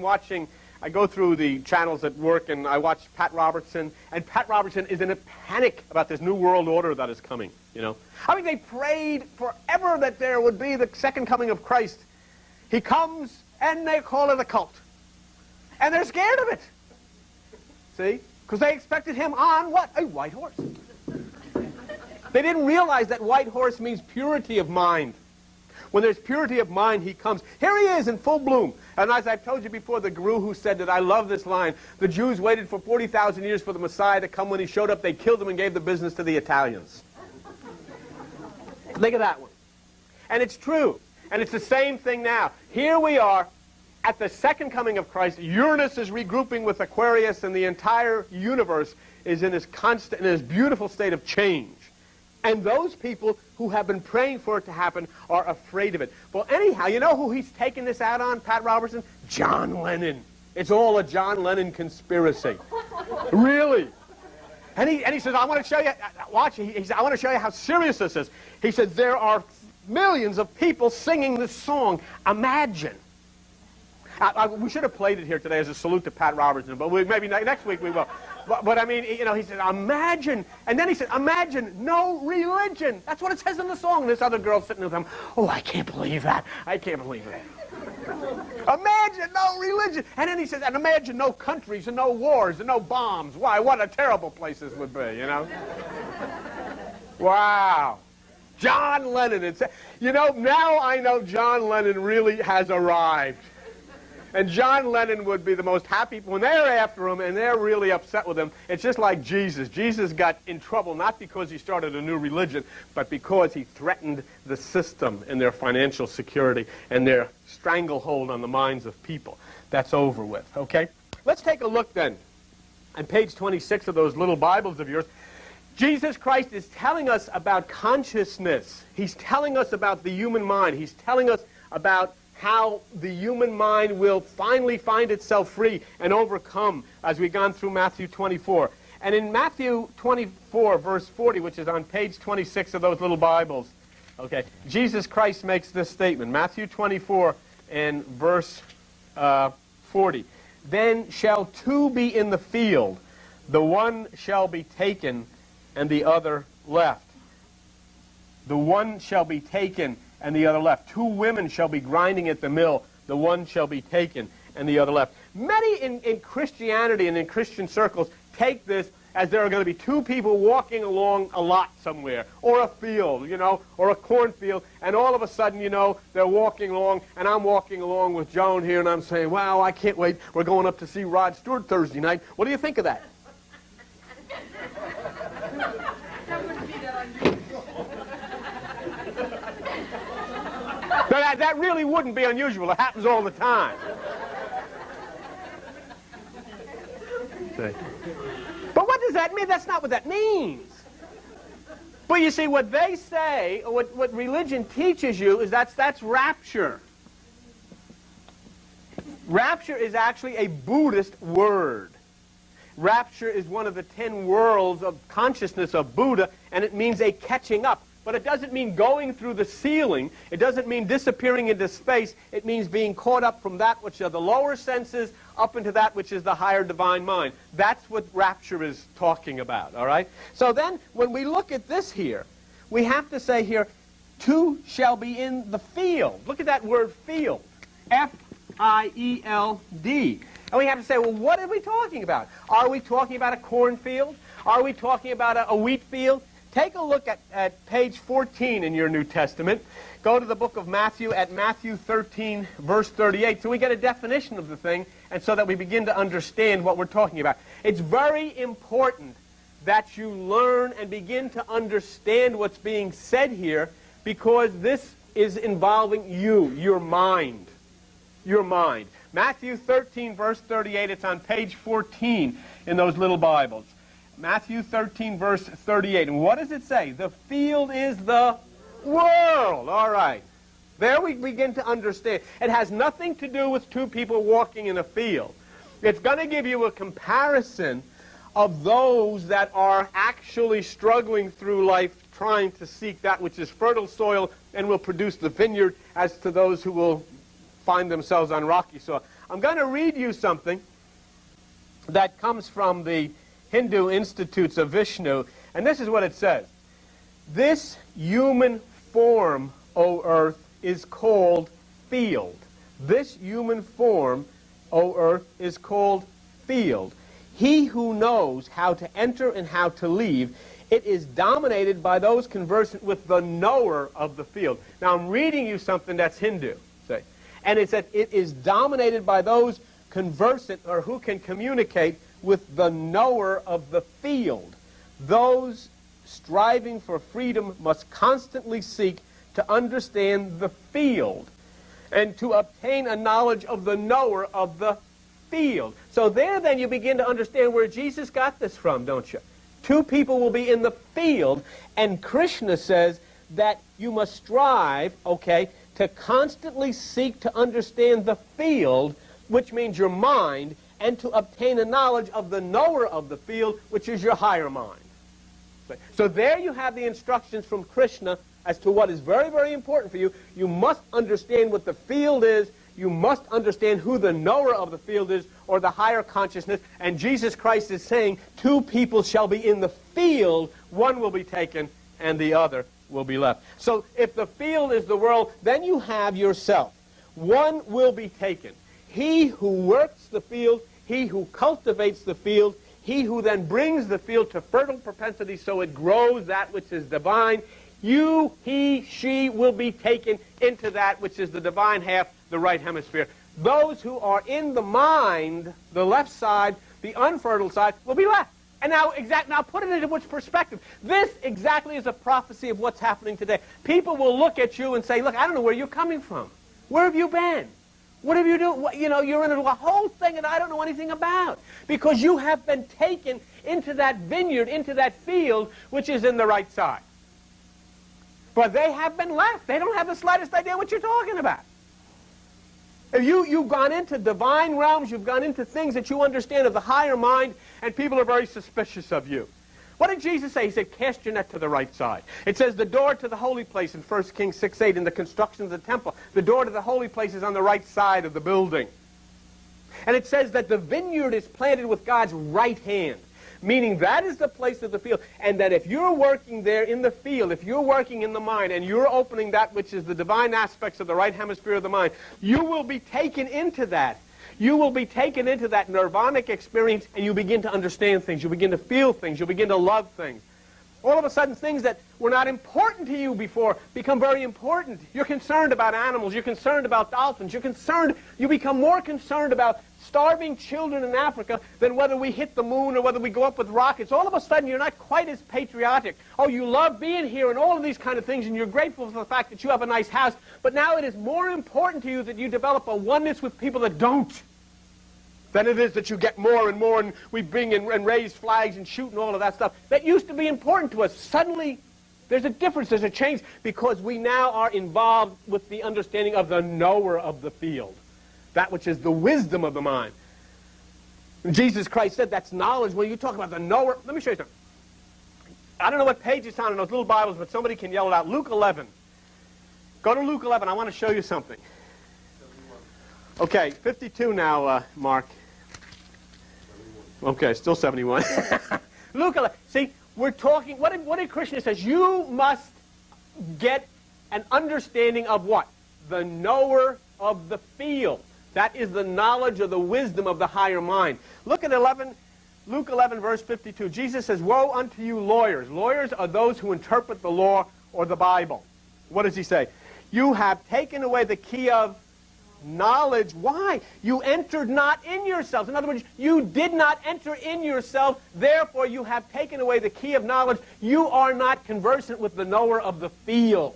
watching, I go through the channels at work and I watch Pat Robertson, and Pat Robertson is in a panic about this new world order that is coming, you know. I mean, they prayed forever that there would be the second coming of Christ. He comes and they call it a cult. And they're scared of it. See? Because they expected him on what? A white horse. They didn't realize that white horse means purity of mind. When there's purity of mind, he comes. Here he is in full bloom. And as I've told you before, the guru who said that, I love this line, the Jews waited for 40,000 years for the Messiah to come. When he showed up, they killed him and gave the business to the Italians. Think of that one. And it's true. And it's the same thing now. Here we are at the second coming of Christ. Uranus is regrouping with Aquarius, and the entire universe is in this constant, in this beautiful state of change. And those people who have been praying for it to happen are afraid of it. Well, anyhow, you know who he's taking this out on, Pat Robertson? John Lennon. It's all a John Lennon conspiracy. Really. And he says, I want to show you, watch, he said, I want to show you how serious this is. He said, there are millions of people singing this song, Imagine. We should have played it here today as a salute to Pat Robertson, but maybe next week we will. But I mean, you know, he said, imagine. And then he said, imagine no religion. That's what it says in the song. And this other girl sitting with him, oh, I can't believe that. I can't believe it. Imagine no religion. And then he says, and imagine no countries and no wars and no bombs. Why, what a terrible place this would be, you know? Wow. John Lennon. You know, now I know John Lennon really has arrived. And John Lennon would be the most happy when they're after him and they're really upset with him. It's just like Jesus. Jesus got in trouble not because he started a new religion, but because he threatened the system and their financial security and their stranglehold on the minds of people. That's over with, okay? Let's take a look then on page 26 of those little Bibles of yours. Jesus Christ is telling us about consciousness. He's telling us about the human mind. He's telling us about how the human mind will finally find itself free and overcome as we've gone through Matthew 24. And in Matthew 24, verse 40, which is on page 26 of those little Bibles, okay, Jesus Christ makes this statement. Matthew 24 and verse 40. Then shall two be in the field, the one shall be taken and the other left. The one shall be taken and the other left. Two women shall be grinding at the mill. The one shall be taken, and the other left. Many in Christianity and in Christian circles take this as there are going to be two people walking along a lot somewhere, or a field, you know, or a cornfield, and all of a sudden, you know, they're walking along, and I'm walking along with Joan here, and I'm saying, wow, I can't wait. We're going up to see Rod Stewart Thursday night. What do you think of that? That really wouldn't be unusual. It happens all the time. But what does that mean? That's not what that means. But you see, what they say, or what religion teaches you, is that's rapture. Rapture is actually a Buddhist word. Rapture is one of the 10 worlds of consciousness of Buddha, and it means a catching up. But it doesn't mean going through the ceiling. It doesn't mean disappearing into space. It means being caught up from that which are the lower senses up into that which is the higher divine mind. That's what rapture is talking about, all right? So then, when we look at this here, we have to say here, two shall be in the field. Look at that word field. F-I-E-L-D. And we have to say, well, what are we talking about? Are we talking about a cornfield? Are we talking about a wheat field? Take a look at page 14 in your New Testament. Go to the book of Matthew at Matthew 13, verse 38, so we get a definition of the thing, and so that we begin to understand what we're talking about. It's very important that you learn and begin to understand what's being said here, because this is involving you, your mind. Your mind. Matthew 13, verse 38, it's on page 14 in those little Bibles. Matthew 13, verse 38. And what does it say? The field is the world. All right. There we begin to understand. It has nothing to do with two people walking in a field. It's going to give you a comparison of those that are actually struggling through life, trying to seek that which is fertile soil and will produce the vineyard, as to those who will find themselves on rocky soil. I'm going to read you something that comes from the Hindu Institutes of Vishnu, and this is what it says. This human form, O earth, is called field. This human form, O earth, is called field. He who knows how to enter and how to leave, it is dominated by those conversant with the knower of the field. Now I'm reading you something that's Hindu, say, and it said it is dominated by those conversant or who can communicate with the knower of the field. Those striving for freedom must constantly seek to understand the field and to obtain a knowledge of the knower of the field. So there then you begin to understand where Jesus got this from, don't you? Two people will be in the field, and Krishna says that you must strive, okay, to constantly seek to understand the field, which means your mind, and to obtain a knowledge of the knower of the field, which is your higher mind. So there you have the instructions from Krishna as to what is very, very important for you. You must understand what the field is. You must understand who the knower of the field is, or the higher consciousness. And Jesus Christ is saying, two people shall be in the field. One will be taken, and the other will be left. So if the field is the world, then you have yourself. One will be taken. He who works the field, he who cultivates the field, he who then brings the field to fertile propensity so it grows that which is divine, you, he, she will be taken into that which is the divine half, the right hemisphere. Those who are in the mind, the left side, the unfertile side, will be left. And now put it into which perspective. This exactly is a prophecy of what's happening today. People will look at you and say, look, I don't know where you're coming from. Where have you been? What have you done? You know, you're in a whole thing that I don't know anything about. Because you have been taken into that vineyard, into that field, which is in the right side. But they have been left. They don't have the slightest idea what you're talking about. If you've gone into divine realms, you've gone into things that you understand of the higher mind, and people are very suspicious of you. What did Jesus say? He said, cast your net to the right side. It says the door to the holy place in 1 Kings 6:8 in the construction of the temple. The door to the holy place is on the right side of the building. And it says that the vineyard is planted with God's right hand, meaning that is the place of the field. And that if you're working there in the field, if you're working in the mind, and you're opening that which is the divine aspects of the right hemisphere of the mind, you will be taken into that. You will be taken into that nirvanic experience, and you begin to understand things. You begin to feel things. You begin to love things. All of a sudden, things that were not important to you before become very important. You're concerned about animals. You're concerned about dolphins. You become more concerned about starving children in Africa than whether we hit the moon or whether we go up with rockets. All of a sudden, you're not quite as patriotic. Oh, you love being here and all of these kind of things, and you're grateful for the fact that you have a nice house. But now it is more important to you that you develop a oneness with people that don't than it is that you get more and more, and we bring and raise flags and shoot and all of that stuff. That used to be important to us. Suddenly, there's a difference, there's a change, because we now are involved with the understanding of the knower of the field, that which is the wisdom of the mind. And Jesus Christ said that's knowledge. When you talk about the knower, let me show you something. I don't know what page it's on in those little Bibles, but somebody can yell it out. Luke 11. Go to Luke 11. I want to show you something. Okay, 52 now, Mark. Okay, still 71. Luke 11. See, we're talking, what did Krishna say? You must get an understanding of what? The knower of the field. That is the knowledge or the wisdom of the higher mind. Look at Luke 11, verse 52. Jesus says, woe unto you lawyers. Lawyers are those who interpret the law or the Bible. What does he say? You have taken away the key of knowledge. Why? You entered not in yourselves. In other words, you did not enter in yourself. Therefore, you have taken away the key of knowledge. You are not conversant with the knower of the field.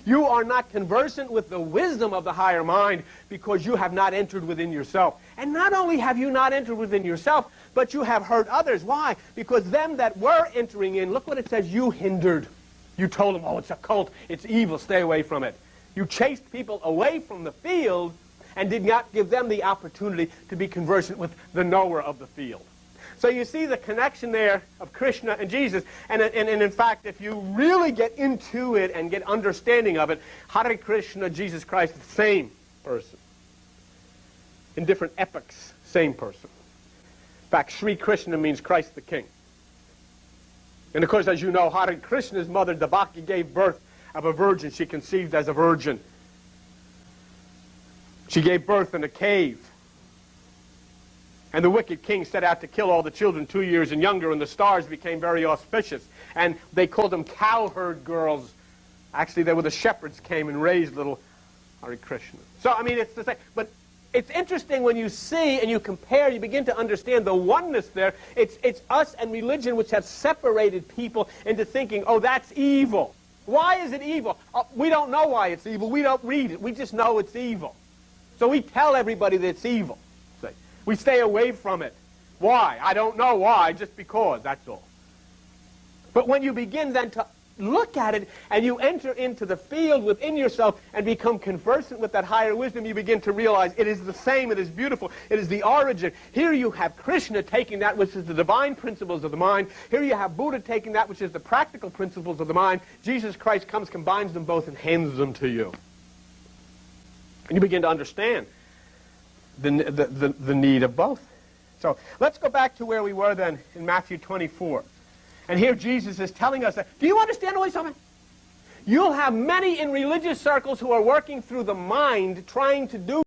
You are not conversant with the wisdom of the higher mind because you have not entered within yourself. And not only have you not entered within yourself, but you have hurt others. Why? Because them that were entering in, look what it says, you hindered. You told them, oh, it's a cult, it's evil, stay away from it. You chased people away from the field and did not give them the opportunity to be conversant with the knower of the field. So you see the connection there of Krishna and Jesus. And in fact, if you really get into it and get understanding of it, Hare Krishna, Jesus Christ, the same person. In different epochs, same person. In fact, Sri Krishna means Christ the King. And of course, as you know, Hare Krishna's mother, Devaki, gave birth of a virgin. She conceived as a virgin. She gave birth in a cave. And the wicked king set out to kill all the children 2 years and younger, and the stars became very auspicious. And they called them cowherd girls. Actually, they were the shepherds came and raised little Hare Krishna. So, I mean, it's the same. But it's interesting when you see and you compare, you begin to understand the oneness there. It's us and religion which have separated people into thinking, oh, that's evil. Why is it evil? We don't know why it's evil. We don't read it. We just know it's evil. So we tell everybody that it's evil. We stay away from it. Why? I don't know why, just because, that's all. But when you begin then to look at it and you enter into the field within yourself and become conversant with that higher wisdom, you begin to realize it is the same, it is beautiful, it is the origin. Here you have Krishna taking that which is the divine principles of the mind. Here you have Buddha taking that which is the practical principles of the mind. Jesus Christ comes, combines them both, and hands them to you. And you begin to understand the need of both. So let's go back to where we were then in Matthew 24. And here Jesus is telling us that, do you understand only something? You'll have many in religious circles who are working through the mind trying to do